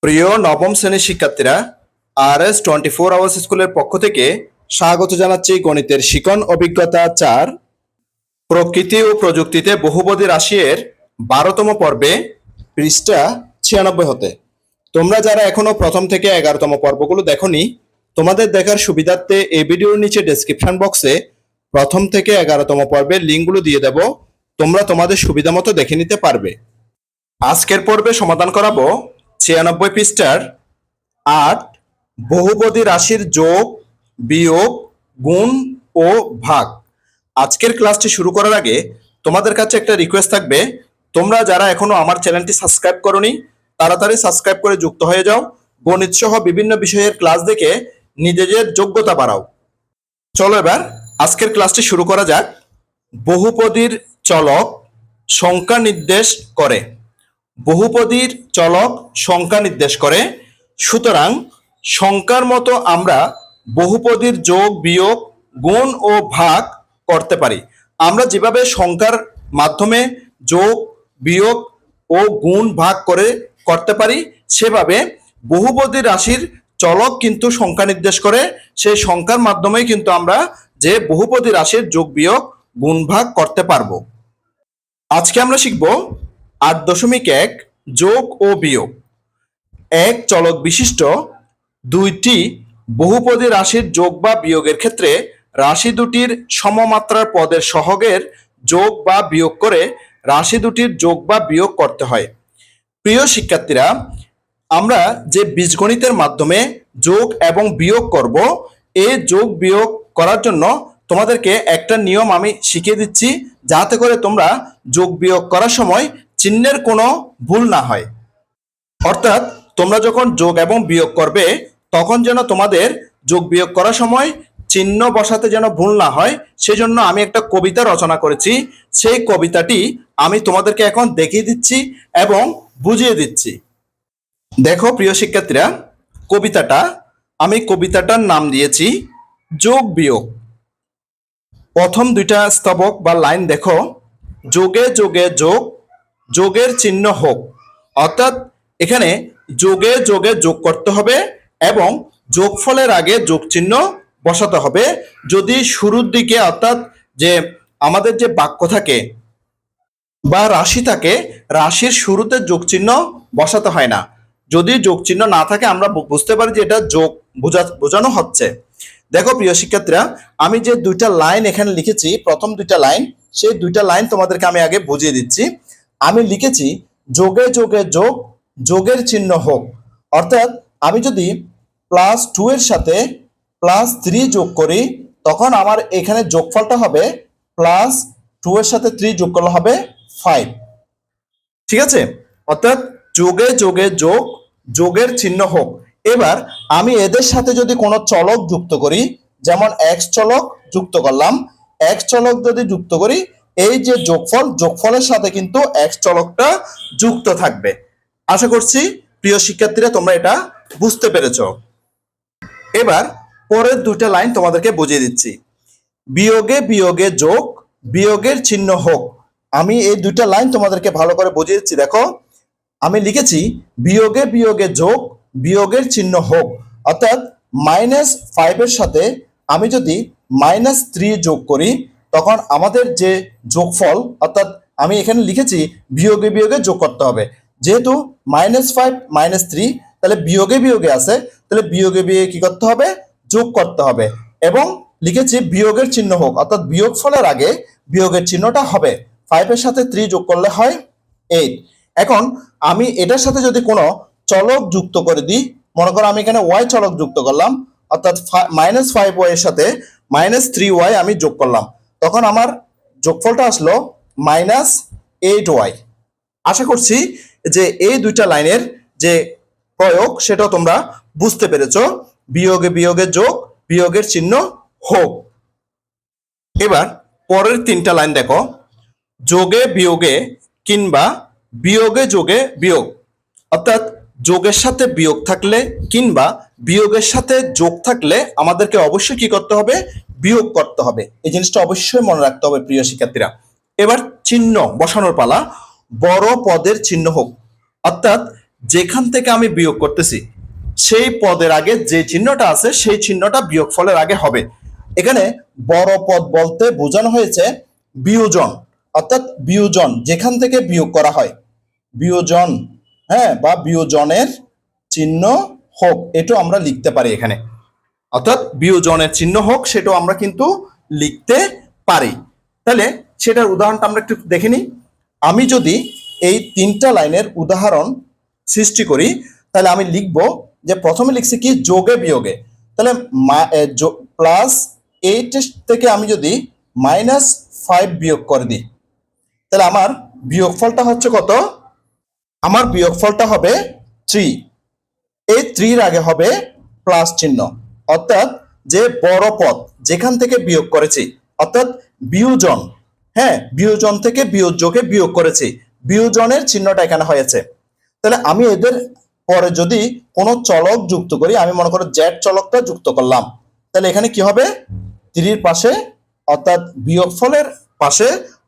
প্রিয় নবম শ্রেণীর শিক্ষার্থীরা, RS24 আওয়ার্স স্কুলের পক্ষ থেকে স্বাগত জানাচ্ছি গণিতের শিখন অভিজ্ঞতা 4 প্রকৃতি ও প্রযুক্তিতে বহুপদী রাশি এর 12তম পর্বে পৃষ্ঠা 96 হতে। তোমরা যারা এখনো প্রথম থেকে 11তম পর্বগুলো দেখোনি, তোমাদের দেখার সুবিধার্থে এই ভিডিওর নিচে ডেসক্রিপশন বক্সে প্রথম থেকে 11তম পর্বের লিঙ্কগুলো দিয়ে দেব, তোমরা তোমাদের সুবিধা মতো দেখে নিতে পারবে। আজকের পর্বে সমাধান করাবো 96 পৃষ্ঠার 8 বহুপদী রাশির যোগ, বিয়োগ, গুণ ও ভাগ। আজকের ক্লাসটি শুরু করার আগে তোমাদের কাছে একটা রিকোয়েস্ট থাকবে, তোমরা যারা এখনো আমার চ্যানেলটি সাবস্ক্রাইব করোনি তাড়াতাড়ি সাবস্ক্রাইব করে যুক্ত হয়ে যাও। গণিত সহ বিভিন্ন বিষয়ের ক্লাস দেখে নিজেদের যোগ্যতা বাড়াও। চলো এবার আজকের ক্লাসটি শুরু করা যাক। বহুপদীর চলক সংখ্যা নির্দেশ করে। বহুপদীর চলক সংখ্যা নির্দেশ করে, সুতরাং সংখ্যার মতো আমরা বহুপদীর যোগ, বিয়োগ, গুণ ও ভাগ করতে পারি। আমরা যেভাবে সংখ্যার মাধ্যমে যোগ, বিয়োগ ও গুণ ভাগ করতে পারি, সেভাবে বহুপদী রাশির চলক কিন্তু সংখ্যা নির্দেশ করে। সেই সংখ্যার মাধ্যমেই কিন্তু আমরা যে বহুপদী রাশির যোগ, বিয়োগ, গুণ ভাগ করতে পারবো। আজকে আমরা শিখব 8.1 যোগ ও বিয়োগ। এক চলক বিশিষ্ট দুইটি বহুপদী রাশির যোগ বা বিয়োগের ক্ষেত্রে রাশি দুটির সমমাত্রার পদের সহগের যোগ বা বিয়োগ করে রাশি দুটির যোগ বা বিয়োগ করতে হয়। প্রিয় শিক্ষার্থীরা, আমরা যে বীজগণিতের মাধ্যমে যোগ এবং বিয়োগ করব, এই যোগ বিয়োগ করার জন্য তোমাদেরকে একটা নিয়ম আমি শিখিয়ে দিচ্ছি, যাতে করে তোমরা যোগ বিয়োগ করার সময় চিহ্নের কোনো ভুল না হয়। অর্থাৎ তোমরা যখন যোগ এবং বিয়োগ করবে, তখন যেন তোমাদের যোগ বিয়োগ করার সময় চিহ্ন বসাতে যেন ভুল না হয়, সেজন্য আমি একটা কবিতা রচনা করেছি। সেই কবিতাটি আমি তোমাদেরকে এখন দেখিয়ে দিচ্ছি এবং বুঝিয়ে দিচ্ছি। দেখো প্রিয় শিক্ষার্থীরা, কবিতাটার নাম দিয়েছি যোগ বিয়োগ। প্রথম দুইটা স্তবক বা লাইন দেখো, যোগে যোগে যোগ, যোগের চিহ্ন হোক। অর্থাৎ এখানে যোগে যোগে যোগ করতে হবে এবং যোগফলের আগে যোগ চিহ্ন বসাতে হবে। যদি শুরুর দিকে, অর্থাৎ যে আমাদের যে বাক্য থাকে বা রাশি থাকে, রাশির শুরুতে যোগ চিহ্ন বসাতে হয় না। যদি যোগ চিহ্ন না থাকে, আমরা বুঝতে পারি যে এটা যোগ বোঝানো হচ্ছে। দেখো প্রিয় শিক্ষার্থীরা, আমি যে দুইটা লাইন এখানে লিখেছি, প্রথম দুইটা লাইন, সেই দুইটা লাইন তোমাদেরকে আমি আগে বুঝিয়ে দিচ্ছি। আমি লিখেছি যোগে যোগে যোগ, যোগের চিহ্ন হোক। অর্থাৎ আমি যদি +2 এর সাথে +3 যোগ করি, তখন আমার এখানে যোগফলটা হবে +2 এর সাথে 3 যোগ করলে হবে 5। ঠিক আছে? অর্থাৎ যোগে যোগে যোগ, যোগের চিহ্ন হোক। এবার আমি এদের সাথে যদি কোনো চলক যুক্ত করি, যেমন x চলক যুক্ত করলাম, x চলক যদি যুক্ত করি, এই যে যোগফলের সাথে কিন্তু x চলকটা যুক্ত থাকবে। আশা করছি প্রিয় শিক্ষার্থীরা তোমরা এটা বুঝতে পেরেছ। এবার পরের দুইটা লাইন তোমাদেরকে বুঝিয়ে দিচ্ছি। বিয়োগে বিয়োগে যোগ, বিয়োগের চিহ্ন হোক। আমি এই দুইটা লাইন তোমাদেরকে ভালো করে বুঝিয়ে দিচ্ছি। দেখো, আমি লিখেছি বিয়োগে বিয়োগে যোগ, বিয়োগের চিহ্ন হোক। অর্থাৎ -5 এর সাথে আমি যদি -3 যোগ করি, তখন আমাদের যে যোগফল, অর্থাৎ আমি এখানে লিখেছি বিয়োগে বিয়োগে যোগ করতে হবে। যেহেতু -5 -3, তাহলে বিয়োগে বিয়োগে আছে, তাহলে বিয়োগে বিয়োগে কি করতে হবে? যোগ করতে হবে। এবং লিখেছি বিয়োগের চিহ্ন হোক, অর্থাৎ বিয়োগ ফলের আগে বিয়োগের চিহ্নটা হবে। 5 এর সাথে 3 যোগ করলে হয় 8। এখন আমি এটার সাথে যদি কোনো চলক যুক্ত করে দিই, মনে করো আমি এখানে y চলক যুক্ত করলাম, অর্থাৎ -5y এর সাথে -3y আমি যোগ করলাম, তখন আমার যোগফলটা আসলো -8y। আশা করছি যে এই দুইটা লাইনের যে প্রয়োগ, সেটাও তোমরা বুঝতে পেরেছো। বিয়োগে বিয়োগে যোগ, বিয়োগের চিহ্ন হোক। এবার পরের তিনটা লাইন দেখো, যোগে বিয়োগে কিংবা বিয়োগে যোগে বিয়োগ। অর্থাৎ যোগের সাথে বিয়োগ থাকলে কিংবা বিয়োগের সাথে যোগ থাকলে আমাদেরকে অবশ্যই কি করতে হবে? বিয়োগ করতে হবে। এই জিনিসটা অবশ্যই মনে রাখতে হবে প্রিয় শিক্ষার্থীরা। এবার চিহ্ন বসানোর পালা। বড় পদের চিহ্ন হোক। অর্থাৎ যেখান থেকে আমি বিয়োগ করতেছি সেই পদের আগে যে চিহ্নটা আছে সেই চিহ্নটা বিয়োগফলের আগে হবে। এখানে বড় পদ বলতে বোঝানো হয়েছে বিয়োজন, অর্থাৎ বিয়োজন যেখান থেকে বিয়োগ করা হয়, বিয়োজন, হ্যাঁ, বা বিয়োজনের চিহ্ন হোক, এটাও আমরা লিখতে পারি এখানে। অর্থাৎ বিয়োজনের চিহ্ন হোক সেটাও আমরা কিন্তু লিখতে পারি। তাহলে সেটার উদাহরণটা আমরা একটু দেখে নিই। আমি যদি এই 3টা লাইনের উদাহরণ সৃষ্টি করি তাহলে আমি লিখব যে প্রথমে লিখছি কি যোগে বিয়োগে। তাহলে +8 থেকে আমি যদি -5 বিয়োগ করে দিই তাহলে আমার বিয়োগফলটা হচ্ছে কত? আমার বিয়োগফলটা হবে 3। এই 3 আগে হবে প্লাস চিহ্ন, অর্থাৎ যে বড় পদ যেখান থেকে বিয়োগ করেছি, অর্থাৎ বিয়োজন, হ্যাঁ, বিয়োজন থেকে বিয়োজ্যকে বিয়োগ করেছি, বিয়োজনের চিহ্নটা এখানে হয়েছে। তাহলে আমি এদের পরে যদি কোনো চলক যুক্ত করি, আমি মনে করো জেড চলকটা যুক্ত করলাম, তাহলে এখানে কি হবে? 3 পাশে অর্থাৎ বিয়োগফলের পাশে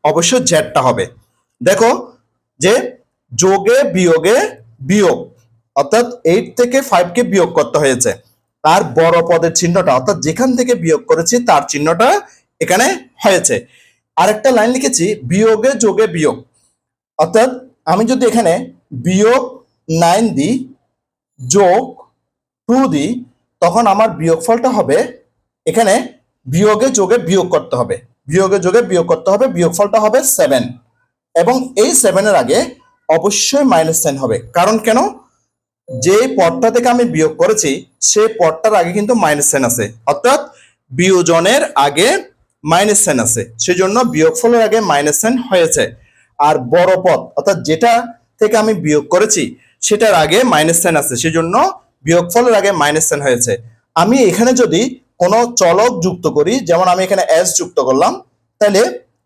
অবশ্যই জেডটা হবে। দেখো যে যোগে বিয়োগে বিয়োগ, অর্থাৎ 8 থেকে 5 কে বিয়োগ করতে হয়েছে, তার বড় পদের চিহ্নটা অর্থাৎ যেখান থেকে বিয়োগ করেছি তার চিহ্নটা এখানে হয়েছে। আরেকটা লাইন লিখেছি বিয়োগে যোগে বিয়োগ, অর্থাৎ আমি যদি এখানে বিয়োগ 9 দিই যোগ 2 দিই তখন আমার বিয়োগফলটা হবে, এখানে বিয়োগে যোগে বিয়োগ করতে হবে, বিয়োগে যোগে বিয়োগ করতে হবে, বিয়োগফলটা হবে 7 এবং এই 7 এর আগে অবশ্যই মাইনাস সাইন হবে। কারণ কেন? যে পদটা থেকে আমি বিয়োগ করেছি সেই পদটার আগে কিন্তু মাইনাস সাইন আছে, অর্থাৎ বিয়োজনের আগে মাইনাস সাইন আছে, সেজন্য বিয়োগফলের আগে মাইনাস সাইন হয়েছে। আর বড় পদ অর্থাৎ যেটা থেকে আমি বিয়োগ করেছি সেটার আগে মাইনাস সাইন আছে, সেজন্য বিয়োগফলের আগে মাইনাস সাইন হয়েছে। আমি এখানে যদি কোনো চলক যুক্ত করি, যেমন আমি এখানে এস যুক্ত করলাম, তাহলে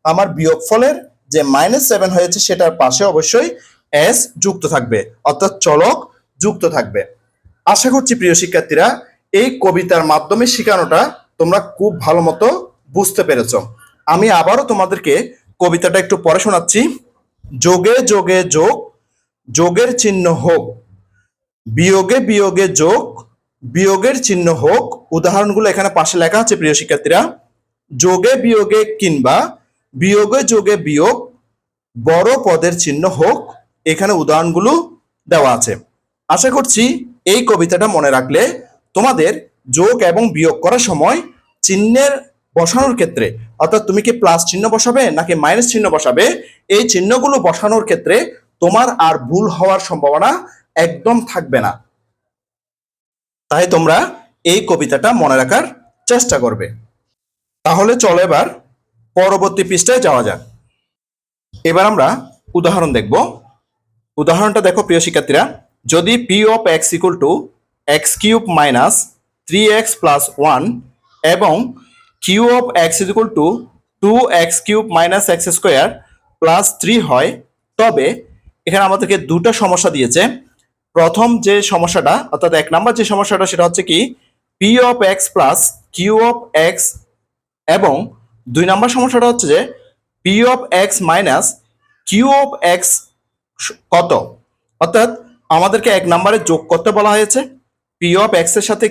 আমার বিয়োগফলের যে -7 হয়েছে সেটার পাশে অবশ্যই এস যুক্ত থাকবে, অর্থাৎ চলক যুক্ত থাকবে। আশা করছি প্রিয় শিক্ষার্থীরা এই কবিতার মাধ্যমে শেখানোটা তোমরা খুব ভালো মতো বুঝতে পেরেছ। আমি আবারও তোমাদেরকে কবিতাটা একটু পড়ে শোনাচ্ছি। যোগে যোগে যোগ, যোগের চিহ্ন হোক, বিয়োগে বিয়োগে যোগ, বিয়োগের চিহ্ন হোক। উদাহরণগুলো এখানে পাশে লেখা আছে প্রিয় শিক্ষার্থীরা। যোগে বিয়োগে কিংবা বিয়োগে যোগে বিয়োগ, বড় পদের চিহ্ন হোক, এখানে উদাহরণগুলো দেওয়া আছে। আশা করছি এই কবিতাটা মনে রাখলে তোমাদের যোগ এবং বিয়োগ করার সময় চিহ্নের বসানোর ক্ষেত্রে, অর্থাৎ তুমি কি প্লাস চিহ্ন বসাবে নাকি মাইনাস চিহ্ন বসাবে, এই চিহ্নগুলো বসানোর ক্ষেত্রে তোমার আর ভুল হওয়ার সম্ভাবনা একদম থাকবে না। তাই তোমরা এই কবিতাটা মনে রাখার চেষ্টা করবে। তাহলে চলো এবার পরবর্তী পৃষ্ঠায় যাওয়া যাক। এবার আমরা উদাহরণ দেখব। উদাহরণটা দেখো প্রিয় শিক্ষার্থীরা, যদি P of x equal to x³ minus 3x plus 1 এবং Q of x equal to 2x³ minus x square plus 3 হয়, তবে এখানে আমাদেরকে দুটো সমস্যা দিয়েছে। প্রথম যে সমস্যাটা অর্থাৎ 1 নাম্বার যে সমস্যাটা সেটা হচ্ছে কি P of x plus Q of X, এবং 2 নাম্বার সমস্যাটা হচ্ছে যে P of x minus Q of X কত। অর্থাৎ আমাদেরকে 1 নম্বরে যোগ করতে বলা হয়েছে, পি অফ এক্স এর সাথে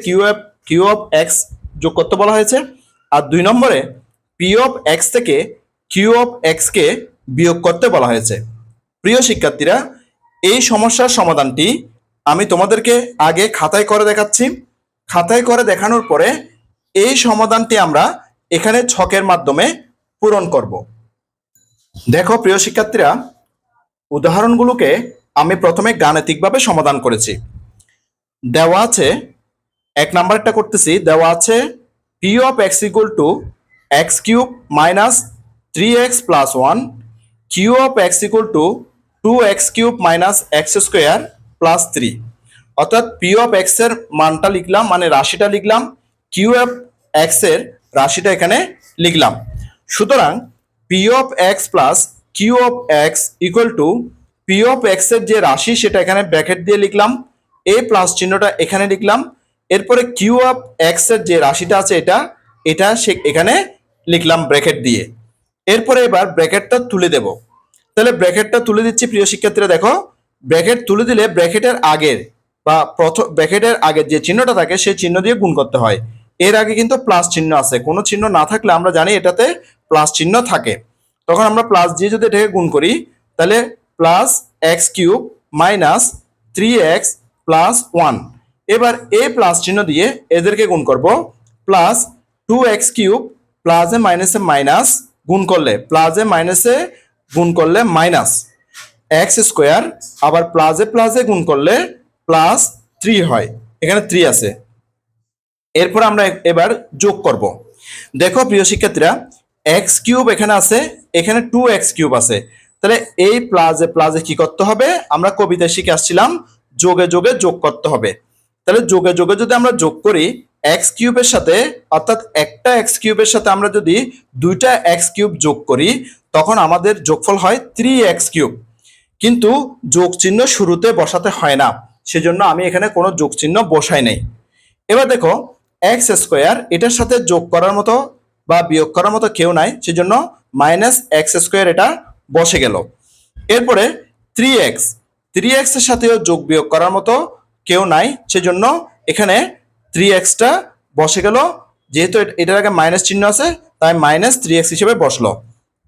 কিউ অফ এক্স যোগ করতে বলা হয়েছে, আর 2 নম্বরে পি অফ এক্স থেকে কিউ অফ এক্স কে বিয়োগ করতে বলা হয়েছে। প্রিয় শিক্ষার্থীরা এই সমস্যার সমাধানটি আমি তোমাদেরকে আগে খাতায় করে দেখাচ্ছি। খাতায় করে দেখানোর পরে এই সমাধানটি আমরা এখানে ছকের মাধ্যমে পূরণ করব। দেখো প্রিয় শিক্ষার্থীরা উদাহরণগুলোকে আমি প্রথমে গাণিতিকভাবে সমাধান করেছি। দেওয়া আছে 1 নাম্বারটা করতেছি, দেওয়া আছে p of x equal to x³ minus 3x plus 1, q of x equal to 2x³ minus x square plus 3। অর্থাৎ পি অফ এক্স এর মানটা লিখলাম, মানে রাশিটা লিখলাম, কিউ অফ এক্স এর রাশিটা এখানে লিখলাম। সুতরাং p of x plus Q of x equal to p of x এর যে রাশি সেটা এখানে ব্র্যাকেট দিয়ে লিখলাম, এ প্লাস চিহ্নটা এখানে লিখলাম, এরপরে কিউ অফ এক্স এর যে রাশিটা আছে এটা এখানে লিখলাম ব্র্যাকেট দিয়ে। এরপরে এবার ব্র্যাকেটটা তুলে দেব। তাহলে ব্র্যাকেটটা তুলে দিচ্ছি প্রিয় শিক্ষার্থীরা। দেখো ব্র্যাকেট তুলে দিলে ব্র্যাকেটের আগের বা প্রথম ব্র্যাকেটের আগের যে চিহ্নটা থাকে সেই চিহ্ন দিয়ে গুণ করতে হয়। এর আগে কিন্তু প্লাস চিহ্ন আছে, কোনো চিহ্ন না থাকলে আমরা জানি এটাতে প্লাস চিহ্ন থাকে, তখন আমরা প্লাস দিয়ে যদি এটাকে গুণ করি তাহলে plus x cube minus 3x plus 1। এবার এই প্লাস চিহ্ন দিয়ে এদেরকে গুণ করব, প্লাস 2x কিউব প্লাসে মাইনাসে মাইনাস গুণ করলে প্লাসে মাইনাসে গুণ করলে মাইনাস এক্স স্কোয়ার, আবার প্লাসে প্লাসে গুণ করলে প্লাস 3 হয়, এখানে 3 আছে। এরপর আমরা এবার যোগ করব। দেখো প্রিয় শিক্ষার্থীরা, এক্স কিউব এখানে আছে, এখানে 2x কিউব আছে, তাহলে এই প্লাসে প্লাসে কি করতে হবে, আমরা কবিতায় শিখে আসছিলাম যোগে যোগে যোগ করতে হবে। তাহলে যোগে যোগে যদি আমরা যোগ করি এক্স কিউবের সাথে, অর্থাৎ একটা এক্স কিউবের সাথে আমরা যদি দুইটা এক্স কিউব যোগ করি তখন আমাদের যোগফল হয় 3x কিউব। কিন্তু যোগ চিহ্ন শুরুতে বসাতে হয় না, সেজন্য আমি এখানে কোনো যোগ চিহ্ন বসাই নাই। এবার দেখো এক্স স্কোয়ার এটার সাথে যোগ করার মতো বা বিয়োগ করার মতো কেউ নাই, সেজন্য মাইনাস এক্স স্কোয়ার এটা বসে গেল। এরপরে 3x, 3x এর সাথেও যোগ বিয়োগ করার মতো কেউ নাই, সেজন্য এখানে 3xটা বসে গেল, যেহেতু এটার আগে মাইনাস চিহ্ন আছে তাই মাইনাস 3x হিসেবে বসলো।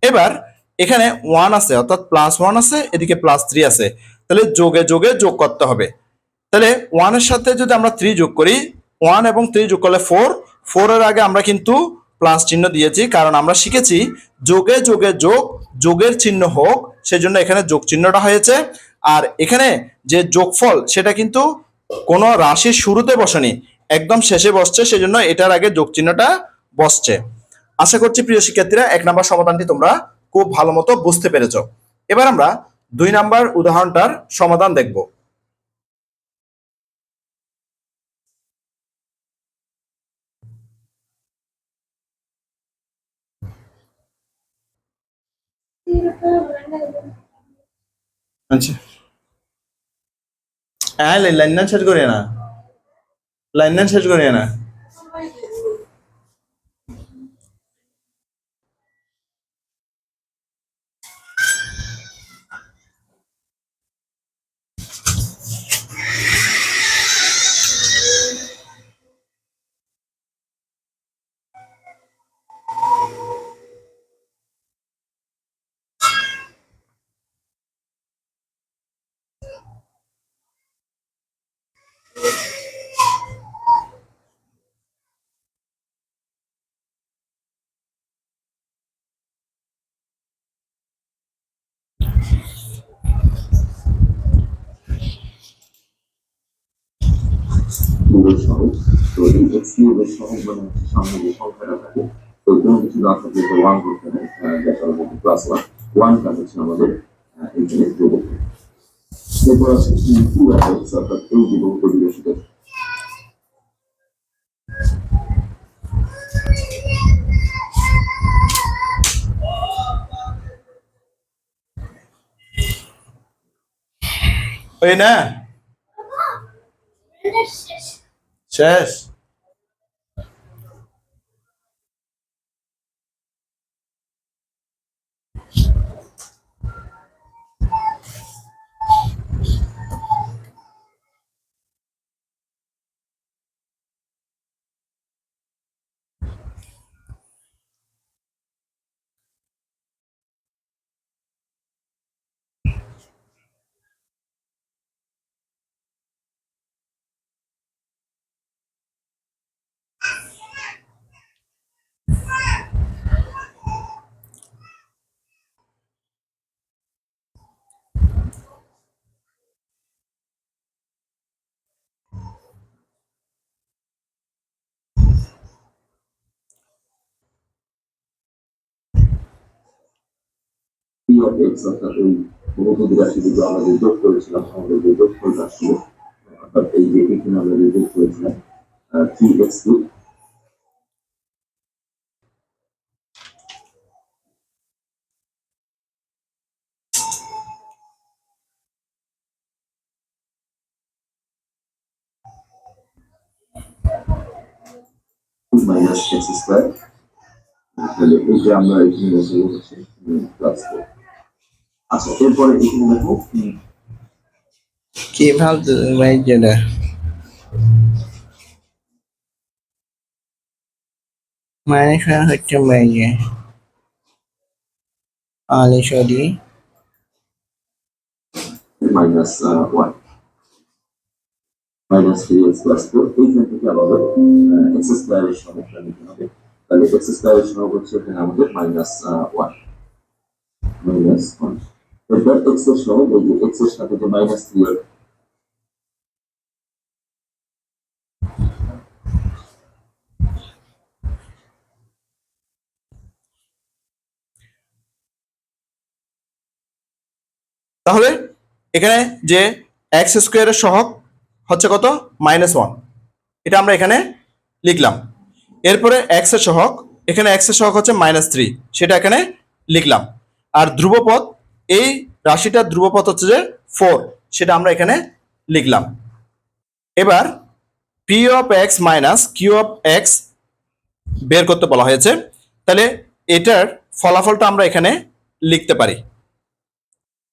এবার এখানে 1 আছে, অর্থাৎ প্লাস 1 আছে, এদিকে প্লাস 3 আছে, তাহলে যোগে যোগে যোগ করতে হবে। তাহলে 1 এর সাথে যদি আমরা 3 যোগ করি, 1 এবং 3 যোগ করলে 4, 4 এর আগে আমরা কিন্তু প্লাস চিহ্ন দিয়েছি, কারণ আমরা শিখেছি যোগে যোগে যোগ, যোগের চিহ্ন হোক, সেজন্য এখানে যোগ চিহ্নটা হয়েছে। আর এখানে যে যোগফল সেটা কিন্তু কোনো রাশির শুরুতে বসেনি, একদম শেষে বসছে, সেজন্য এটার আগে যোগ চিহ্নটা বসছে। আশা করছি প্রিয় শিক্ষার্থীরা 1 নাম্বার সমাধানটি তোমরা খুব ভালো মতো বুঝতে পেরেছো। এবার আমরা 2 নাম্বার উদাহরণটার সমাধান দেখব। আচ্ছা, হ্যাঁ লাইন শেষ করিয়ে না, লাইন শেষ করিয়ে না। কিউবের সহগ, তো এই এক্স কিউবের সহগ মানে হচ্ছে সামনে যে সংখ্যাটা থাকে, তো কোনো কিছু না থাকলে তো ওয়ান করতে হয়, দেখা যাবে প্লাস ওয়ান, ওয়ানটা হচ্ছে আমাদের এখানে যোগ। এরপর আছে টু এক্স, অর্থাৎ এই যে বহুপদী রাশিটা ওই না শেষ। পি অফ এক্স, অর্থাৎ এই বহুপদী রাশিগুলো আমরা যে যোগ করেছিলাম, আমাদের যে যোগফলটা আসছিল, অর্থাৎ এই যে এখানে আমরা যে যোগ করেছিলাম 3x cube minus x square, তাহলে এই যে আমরা এখানে বসে হচ্ছে প্লাস 4। আচ্ছা, এরপরে এখানে দেখো কি ফালতু ভাই যেটা মানে হচ্ছে ভাই যে আলি sorry minus one minus three X plus four এইখান থেকে আমাদের এক্স স্কোয়ারের সহগটা নিতে হবে। তাহলে এক্স স্কোয়ারের সহগ হচ্ছে এখানে আমাদের মাইনাস ওয়ান মাইনাস ওয়ান। এবার এক্স এর সহগ এই যে এক্স এর সাথে যে মাইনাস থ্রি এর তাহলে এখানে যে এক্স স্কোয়ারের সহগ হচ্ছে কত -1, এটা আমরা এখানে লিখলাম। এরপরে এক্স এর সহগ, এখানে এক্স এর সহগ হচ্ছে -3, সেটা এখানে লিখলাম। আর ধ্রুবপদ, এই রাশিটার ধ্রুবপদ হচ্ছে যে 4, সেটা আমরা এখানে লিখলাম। এবার p of x minus Q of x বের করতে বলা হয়েছে। তাহলে এটার ফলাফলটা আমরা এখানে লিখতে পারি।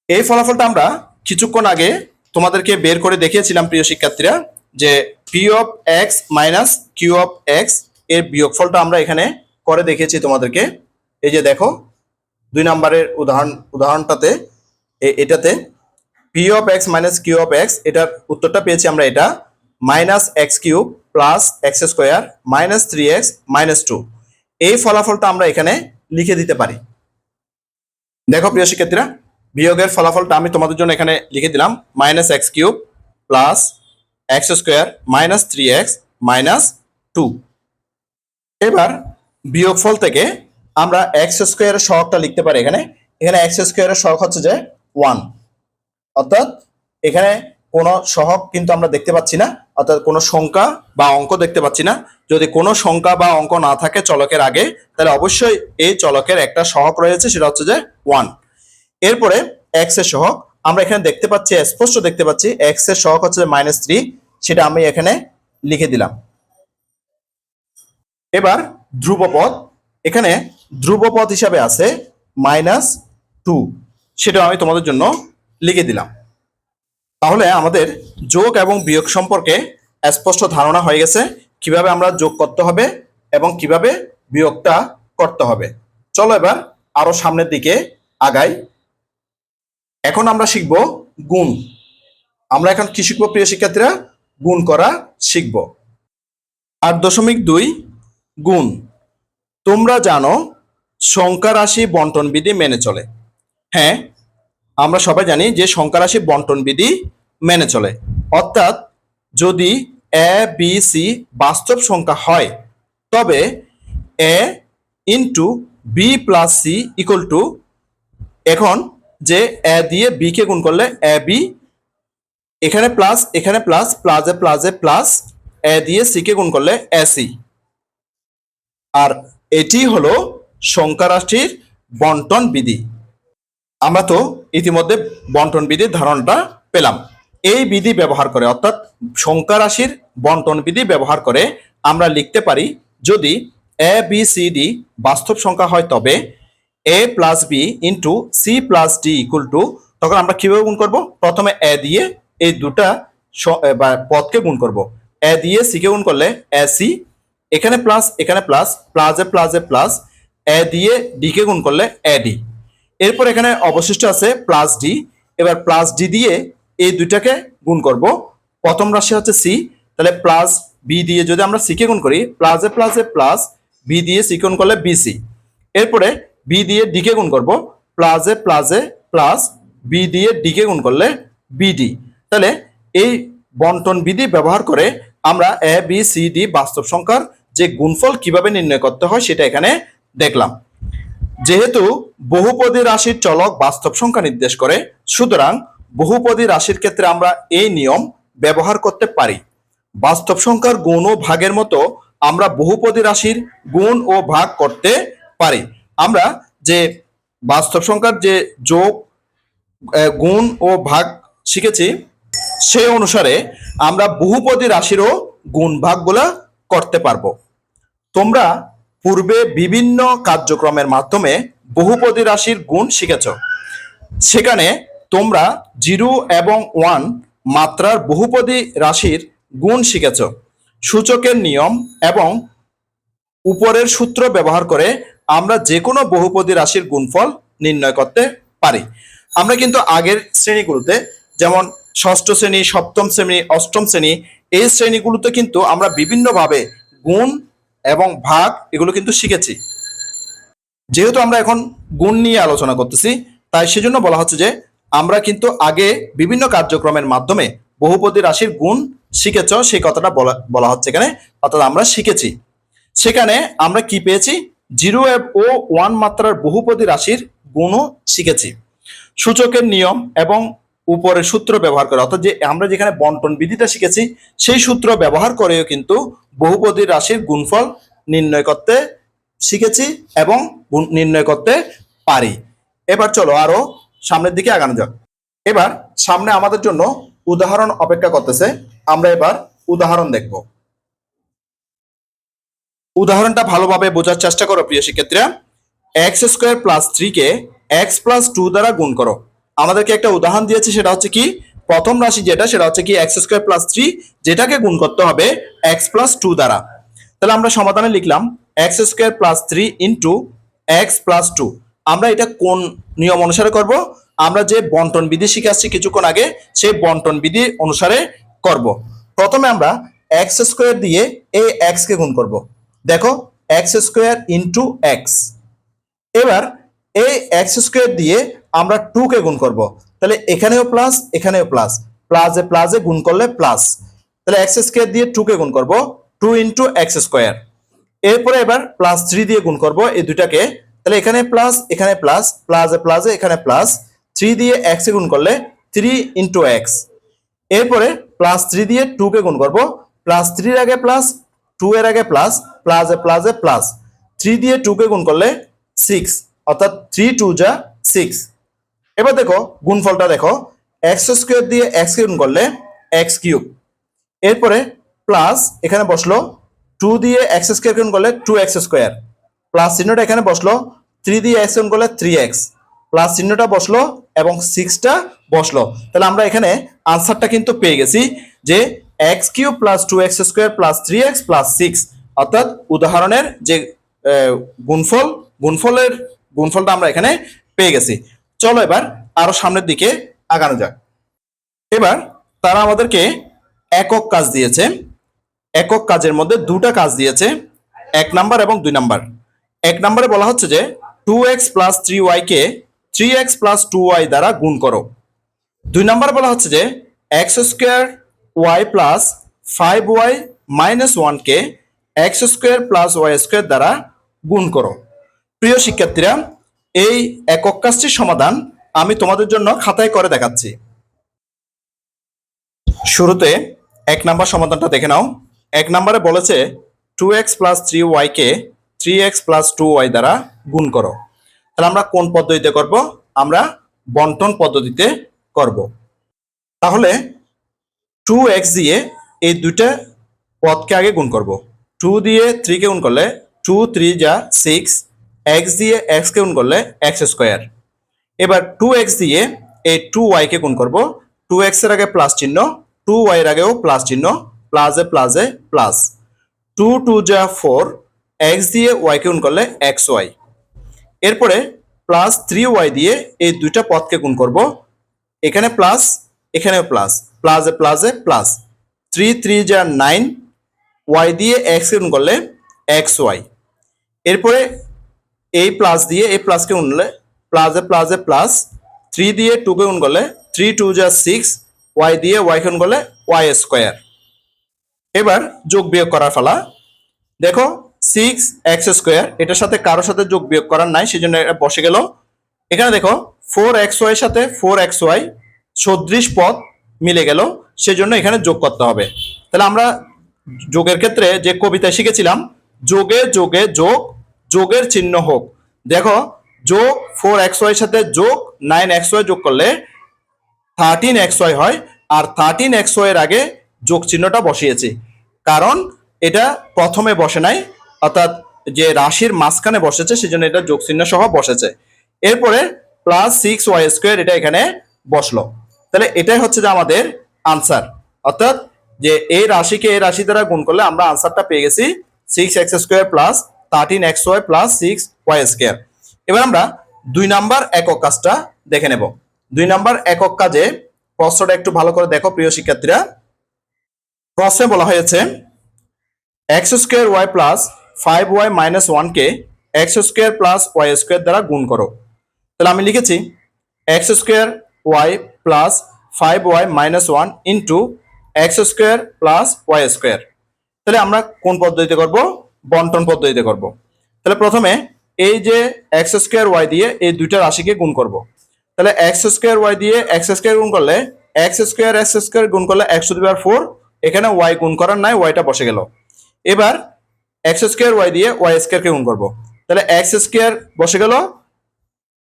এই ফলাফলটা আমরা কিছুক্ষণ আগে তোমাদেরকে বের করে দেখিয়েছিলাম প্রিয় শিক্ষার্থীরা, যে P of x minus Q of x এর বিয়োগফলটা আমরা এখানে করে দেখিয়েছি তোমাদেরকে। এই যে দেখো 2 নম্বরের উদাহরণটাতে এটাতে p of x minus Q of x, এটার উত্তরটা পেয়েছি আমরা এটা -x³ প্লাস x² -3x -2। এই ফলাফলটা আমরা এখানে লিখে দিতে পারি। দেখো প্রিয় শিক্ষার্থীরা, বিয়োগের ফলাফলটা আমি তোমাদের জন্য এখানে লিখে দিলাম -x³ প্লাস x² -3x -2। এবার বিয়োগফল থেকে আমরা x² এর সহগটা লিখতে পারি। এখানে x² এর সহগ হচ্ছে যে 1, অর্থাৎ এখানে কোনো সহগ কিন্তু আমরা দেখতে পাচ্ছি না, অর্থাৎ কোনো সংখ্যা বা অঙ্ক দেখতে পাচ্ছি না। যদি কোনো সংখ্যা বা অঙ্ক না থাকে চলকের আগে, তাহলে অবশ্যই এই চলকের একটা সহগ রয়েছে, সেটা হচ্ছে যে 1। এরপরে এক্স এর সহগ আমরা এখানে দেখতে পাচ্ছি, স্পষ্ট দেখতে পাচ্ছি এক্স এর সহগ হচ্ছে -3, সেটা আমি এখানে লিখে দিলাম। এবার ধ্রুবপদ, এখানে ধ্রুবপদ হিসাবে আছে -2, সেটা আমি তোমাদের জন্য লিখে দিলাম। তাহলে আমাদের যোগ এবং বিয়োগ সম্পর্কে স্পষ্ট ধারণা হয়ে গেছে, কিভাবে আমরা যোগ করতে হবে এবং কিভাবে বিয়োগটা করতে হবে। চলো এবার আরো সামনের দিকে আগাই। এখন আমরা শিখব গুণ। আমরা এখন কি শিখবো প্রিয় শিক্ষার্থীরা? গুণ করা শিখব। 8.2 গুণ। তোমরা জানো সংখ্যা রাশি বন্টন বিধি মেনে চলে। হ্যাঁ, আমরা সবাই জানি যে সংখ্যা রাশি বন্টন বিধি মেনে চলে। অর্থাৎ যদি এ বি সি বাস্তব সংখ্যা হয়, তবে A into B plus C equal to, এখন যে এ দিয়ে বি কে গুণ করলে এ বি, এখানে প্লাস এখানে প্লাস, প্লাসে প্লাসে প্লাস, এ দিয়ে সি কে গুণ করলে এ সি। আর এটি হলো সংখ্যা রাশির বন্টন বিধি। আমরা তো ইতিমধ্যে বন্টন বিধির ধারণাটা পেলাম। এই বিধি ব্যবহার করে, অর্থাৎ সংখ্যা রাশির বন্টন বিধি ব্যবহার করে আমরা লিখতে পারি, যদি এ বি সি ডি বাস্তব সংখ্যা হয়, তবে A plus B into C plus D equal to, তখন আমরা কিভাবে গুণ করব? প্রথমে এ দিয়ে এই দুটা পদকে গুণ করব। এ দিয়ে সি কে গুণ করলে এ সি, এখানে প্লাস এখানে প্লাস, প্লাসে প্লাসে প্লাস, এ দিয়ে ডি কে গুণ করলে এ ডি। এরপর এখানে অবশিষ্ট আছে প্লাস ডি। এবার প্লাস ডি দিয়ে এই দুইটাকে গুণ করব। প্রথম রাশি হচ্ছে সি, তাহলে প্লাস বি দিয়ে যদি আমরা সি কে গুণ করি, প্লাসে প্লাসে প্লাস, বি দিয়ে সি কে গুণ করলে বিসি। এরপরে বি দিয়ে ডি কে গুণ করব, প্লাসে প্লাসে প্লাস, বি দিয়ে ডি কে গুণ করলে বিডি। তাহলে এই বন্টন বিধি ব্যবহার করে আমরা এ বি সি ডি বাস্তব সংখ্যার যে গুণফল কিভাবে নির্ণয় করতে হয় সেটা এখানে দেখলাম। যেহেতু বহুপদী রাশির চলক বাস্তব সংখ্যা নির্দেশ করে, সুতরাং বহুপদী রাশির ক্ষেত্রে আমরা এই নিয়ম ব্যবহার করতে পারি। বাস্তব সংখ্যার গুণ ও ভাগের মতো আমরা বহুপদী রাশির গুণ ও ভাগ করতে পারি। আমরা যে বাস্তব সংখ্যার যে যোগ, গুণ ও ভাগ শিখেছি, সেই অনুসারে আমরা বহুপদী রাশিরও গুণ ভাগগুলা করতে পারবো। তোমরা পূর্বে বিভিন্ন কার্যক্রমের মাধ্যমে বহুপদী রাশির গুণ শিখেছ। সেখানে তোমরা 0 এবং 1 মাত্রার বহুপদী রাশির গুণ শিখেছ। সূচকের নিয়ম এবং উপরের সূত্র ব্যবহার করে আমরা যে কোনো বহুপদী রাশির গুণফল নির্ণয় করতে পারি। আমরা কিন্তু আগের শ্রেণীগুলোতে, যেমন ষষ্ঠ শ্রেণী, সপ্তম শ্রেণী, অষ্টম শ্রেণী, এই শ্রেণীগুলোতে কিন্তু আমরা বিভিন্নভাবে গুণ এবং ভাগ এগুলো কিন্তু শিখেছি। যেহেতু আমরা এখন গুণ নিয়ে আলোচনা করতেছি, তাই সেজন্য বলা হচ্ছে যে আমরা কিন্তু আগে বিভিন্ন কার্যক্রমের মাধ্যমে বহুপদী রাশির গুণ শিখেছ, সেই কথাটা বলা হচ্ছে এখানে। অর্থাৎ আমরা শিখেছি, সেখানে আমরা কি পেয়েছি, 0 ও 1 মাত্রার বহুপদী রাশির গুণও শিখেছি। সূচকের নিয়ম এবং উপরের সূত্র ব্যবহার করে, অর্থাৎ যে আমরা যেখানে বন্টন বিধিটা শিখেছি সেই সূত্র ব্যবহার করেও কিন্তু বহুপদী রাশির গুণফল নির্ণয় করতে শিখেছি এবং নির্ণয় করতে পারি। এবার চলো আরো সামনের দিকে আগানো যাক। এবার সামনে আমাদের জন্য উদাহরণ অপেক্ষা করতেছে। আমরা এবার উদাহরণ দেখব। উদাহরণটা ভালোভাবে বোঝার চেষ্টা করো প্রিয় শিক্ষার্থীরা। x² + 3 কে x + 2 দ্বারা গুণ করো। আমাদেরকে একটা উদাহরণ দিয়েছে, সেটা হচ্ছে কি, প্রথম রাশি যেটা সেটা হচ্ছে কি x² + 3, যেটাকে গুণ করতে হবে x + 2 দ্বারা। তাহলে আমরা সমাধানে লিখলাম x² + 3 × x + 2। আমরা এটা কোন নিয়ম অনুসারে করব? আমরা যে বন্টন বিধি শিখে আসছি কিছুক্ষণ আগে, সেই বন্টন বিধি অনুসারে করব। প্রথমে আমরা x² দিয়ে এই x কে গুণ করব। দেখো x² × x। এবার এই x² দিয়ে আমরা 2 কে গুণ করব। তাহলে এখানেও প্লাস, এখানেও প্লাস, প্লাসে প্লাসে গুণ করলে প্লাস। তাহলে x² দিয়ে 2 কে গুণ করব, 2 × x²। এরপরে এবার +3 দিয়ে গুণ করব এই দুটাকে। তাহলে এখানে প্লাস, এখানে প্লাস, প্লাসে প্লাসে এখানে প্লাস, 3 দিয়ে x এ গুণ করলে 3 × x। এরপরে +3 দিয়ে 2 কে গুণ করব, +3 এর আগে প্লাস, 2 এর আগে প্লাস, প্লাসে প্লাসে প্লাস, 3 দিয়ে 2 কে গুণ করলে 6, অর্থাৎ 3 × 2 = 6। এবার দেখো গুণফলটা দেখো, x² দিয়ে x কে গুণ করলে x³। এরপরে প্লাস এখানে বসলো, 2 দিয়ে x² গুণ করলে 2x², প্লাস চিহ্নটা এখানে বসলো, 3 দিয়ে x গুণ করলে 3x, প্লাস চিহ্নটা বসলো এবং 6টা বসলো। তাহলে আমরা এখানে আনসারটা কিন্তু পেয়ে গেছি যে x³ + 2x² + 3x + 6, অর্থাৎ উদাহরণের যে গুণফলটা আমরা এখানে পেয়ে গেছি। চলো এবার আরো সামনের দিকে আগানো যাক। এবার তারা আমাদেরকে একক কাজ দিয়েছে। একক কাজের মধ্যে দুটা কাজ দিয়েছে, 1 নাম্বার এবং 2 নাম্বার। 1 নম্বরে বলা হচ্ছে যে 2x + 3y কে 3x + 2y দ্বারা গুণ করো। 2 নম্বরে বলা হচ্ছে যে x² y + 5y - 1 কে x² + y² দ্বারা গুণ করো। প্রিয় শিক্ষার্থীরা, এই একক কাজটির সমাধান আমি তোমাদের জন্য খাতায় করে দেখাচ্ছি। শুরুতে 1 নাম্বার সমাধানটা দেখে নাও। 1 নম্বরে বলেছে 2x + 3y কে 3x + 2y দ্বারা গুণ করো। তাহলে আমরা কোন পদ্ধতিতে করব? আমরা বন্টন পদ্ধতিতে করব। তাহলে 2x দিয়ে এই দুইটা পদকে আগে গুণ করব। 2 দিয়ে 3 কে গুণ করলে 2 3 = 6, x দিয়ে x কে গুণ করলে x²। এবার 2x দিয়ে এই 2y কে গুণ করব। 2x এর আগে প্লাস চিহ্ন, 2y এর আগেও প্লাস চিহ্ন, প্লাসে প্লাসে প্লাস, 2 2 = 4, x দিয়ে y কে গুণ করলে xy। এরপরে প্লাস 3y দিয়ে এই দুইটা পদকে গুণ করব। এখানে প্লাস, এখানেও প্লাস, প্লাসে প্লাসে প্লাস, 3 3 = 9, y দিয়ে x কে গুণ করলে xy। এরপরে এই প্লাস দিয়ে এই প্লাসকে গুণ করলে প্লাসে প্লাসে প্লাস, 3 দিয়ে 2 কে গুণ করলে 3 2 = 6, y দিয়ে y কে গুণ করলে y²। এবার যোগ বিয়োগ করার পালা। দেখো 6x², এটার সাথে কারোর সাথে যোগ বিয়োগ করার নাই, সেজন্য এটা বসে গেল। এখানে দেখো 4xy এর সাথে 4xy সদৃশ পদ মিলে গেল, সেজন্য এখানে যোগ করতে হবে। তাহলে আমরা যোগের ক্ষেত্রে যে কবিতা শিখেছিলাম, যোগে যোগে যোগ, যোগের চিহ্ন হোক। দেখো যোগ 4xy এর সাথে যোগ 9xy যোগ করলে 13xy হয়, আর 13xy এর আগে যোগ চিহ্নটা বসিয়েছি কারণ এটা প্রথমে বসে নাই, অর্থাৎ যে রাশির মাঝখানে বসেছে, সেজন্য এটা যোগ চিহ্ন সহ বসেছে। এরপরে +6y², এটা এখানে বসলো। তাহলে এটাই হচ্ছে যে আমাদের আনসার। অর্থাৎ যে এই রাশিকে এই রাশি দ্বারা গুণ করলে আমরা আনসারটা পেয়ে গেছি 6x² plus 13xy plus 6y²। এবার আমরা 2 নাম্বার একক কাজটা দেখে নেব। 2 নাম্বার একক কাজে প্রশ্নটা একটু ভালো করে দেখো প্রিয় শিক্ষার্থীরা। প্রশ্নে বলা হয়েছে x² প্লাস 5y মাইনাস 1 কে x² প্লাস y² দ্বারা গুণ করো। তাহলে আমি লিখেছি x² plus 5y minus 1 into x² plus y²। তাহলে আমরা কোন পদ্ধতিতে করব? বন্টন পদ্ধতিতে করব। তাহলে প্রথমে এই যে x² দিয়ে এই দুইটা রাশিকে গুণ করব। তাহলে x² দিয়ে x² গুণ করলে x² গুণ করলে x⁴, এখানে y গুণ করার নাই, yটা বসে গেল। এবার x² দিয়ে y² কে গুণ করব। তাহলে x² বসে গেল,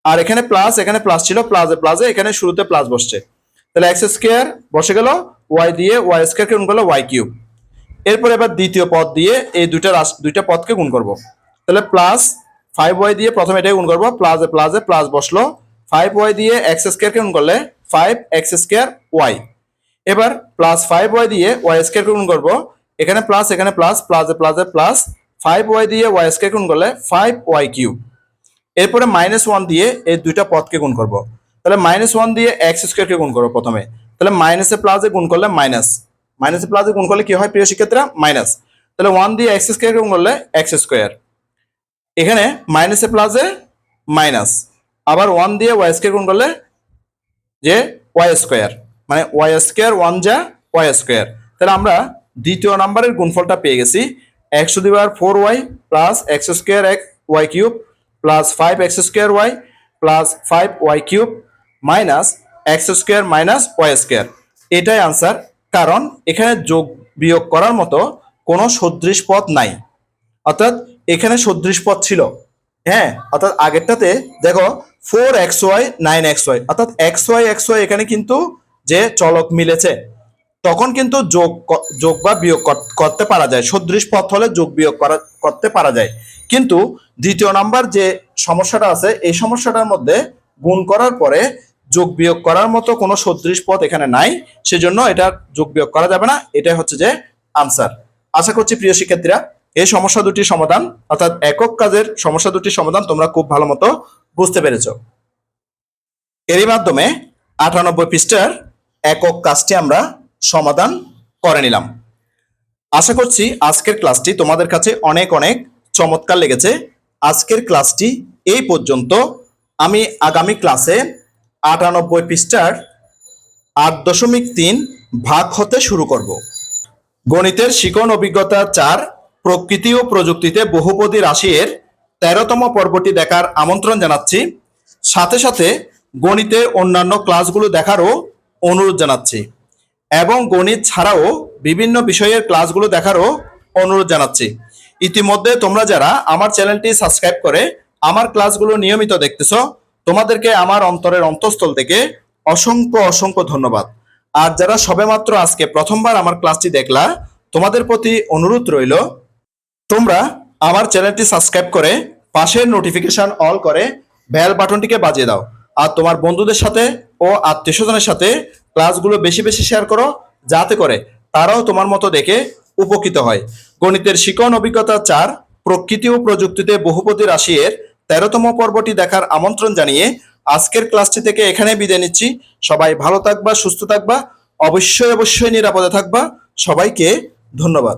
আর এখানে প্লাস ছিল, প্লাসে এখানে শুরুতে প্লাস বসছে। তাহলে x² বসে গেল, y দিয়ে y² কে গুণ করলে y³। এরপর এবার দ্বিতীয় পদ দিয়ে এই দুইটা পদকে গুণ করব। তাহলে প্লাস 5y দিয়ে প্রথমে এটাই গুণ করব, প্লাসে প্লাস বসলো, 5y দিয়ে x² কে গুণ করলে 5x²y। এবার প্লাস 5y দিয়ে y² কে গুণ করব, এখানে প্লাস, প্লাস 5y দিয়ে y² কে গুণ করলে 5y³। এরপরে -1 দিয়ে এই দুইটা পদকে গুণ করব। তাহলে -1 দিয়ে x² কে গুণ করব প্রথমে। তাহলে মাইনাসে প্লাসে গুণ করলে মাইনাসে প্লাসে গুণ করলে কি হয় প্রিয় শিক্ষার্থীরা? মাইনাস। তাহলে 1 দিয়ে x² কে গুণ করলে x²। এখানে মাইনাসে প্লাসে মাইনাস, আবার 1 দিয়ে y² গুণ করলে যে y², মানে y², 1 যা y²। তাহলে আমরা দ্বিতীয় নাম্বারের গুণফলটা পেয়ে গেছি x⁴y plus x²y³ plus 5x² plus 5y³ minus x² minus y²। এটাই আনসার, কারণ এখানে যোগ বিয়োগ করার মতো কোনো সদৃশ পদ নাই। অর্থাৎ এখানে সদৃশ পদ ছিল, হ্যাঁ, অর্থাৎ আগেরটাতে দেখো 4xy 9xy, অর্থাৎ xy এখানে কিন্তু যে চলক মিলেছে, তখন কিন্তু যোগ বা বিয়োগ করতে পারা যায়। সদৃশ পদ হলে যোগ বিয়োগ করতে পারা যায়। কিন্তু দ্বিতীয় নাম্বার যে সমস্যাটা আছে, এই সমস্যাটার মধ্যে গুণ করার পরে যোগ বিয়োগ করার মতো কোনো সদৃশ পদ এখানে নাই, সেজন্য এটা যোগ বিয়োগ করা যাবে না। এটাই হচ্ছে যে আনসার। আশা করছি প্রিয় শিক্ষার্থীরা এই সমস্যা দুটির সমাধান, অর্থাৎ একক কাজের সমস্যা দুটির সমাধান তোমরা খুব ভালো মতো বুঝতে পেরেছো। এরই মাধ্যমে 98 পৃষ্ঠার একক কাজটি আমরা সমাধান করে নিলাম। আশা করছি আজকের ক্লাসটি তোমাদের কাছে অনেক অনেক চমৎকার লেগেছে। আজকের ক্লাসটি এই পর্যন্ত। আমি আগামী ক্লাসে 98 পৃষ্ঠার 8.3 ভাগ হতে শুরু করব। গণিতের শিখন অভিজ্ঞতা 4 প্রকৃতি ও প্রযুক্তিতে বহুপদী রাশি এর 13তম পর্বটি দেখার আমন্ত্রণ জানাচ্ছি। সাথে সাথে গণিতের অন্যান্য ক্লাসগুলো দেখারও অনুরোধ জানাচ্ছি, এবং গণিত ছাড়াও বিভিন্ন বিষয়ের ক্লাসগুলো দেখারও অনুরোধ জানাচ্ছি। ইতিমধ্যে তোমরা যারা আমার চ্যানেলটি সাবস্ক্রাইব করে আমার ক্লাসগুলো নিয়মিত দেখতেছো, তোমাদেরকে আমার অন্তরের অন্তঃস্থল থেকে অসংখ্য অসংখ্য ধন্যবাদ। আর যারা সবেমাত্র আজকে প্রথমবার আমার ক্লাসটি দেখলা, তোমাদের প্রতি অনুরোধ রইল তোমরা আমার চ্যানেলটি সাবস্ক্রাইব করে পাশের নোটিফিকেশন অল করে বেল বাটনটিকে বাজিয়ে দাও। আর তোমার বন্ধুদের সাথে ও আত্মীয়স্বজনের সাথে ক্লাসগুলো বেশি বেশি শেয়ার করো, যাতে করে তারাও তোমার মতো দেখে উপকৃত হয়। গণিতের শিখন অভিজ্ঞতা 4 প্রকৃতি ও প্রযুক্তিতে বহুপদী রাশি এর 13তম পর্বটি দেখার আমন্ত্রণ জানিয়ে আজকের ক্লাসটি থেকে এখানে বিদায় নিচ্ছি। সবাই ভালো থাকবা, সুস্থ থাকবা, অবশ্যই নিরাপদে থাকবা। সবাইকে ধন্যবাদ।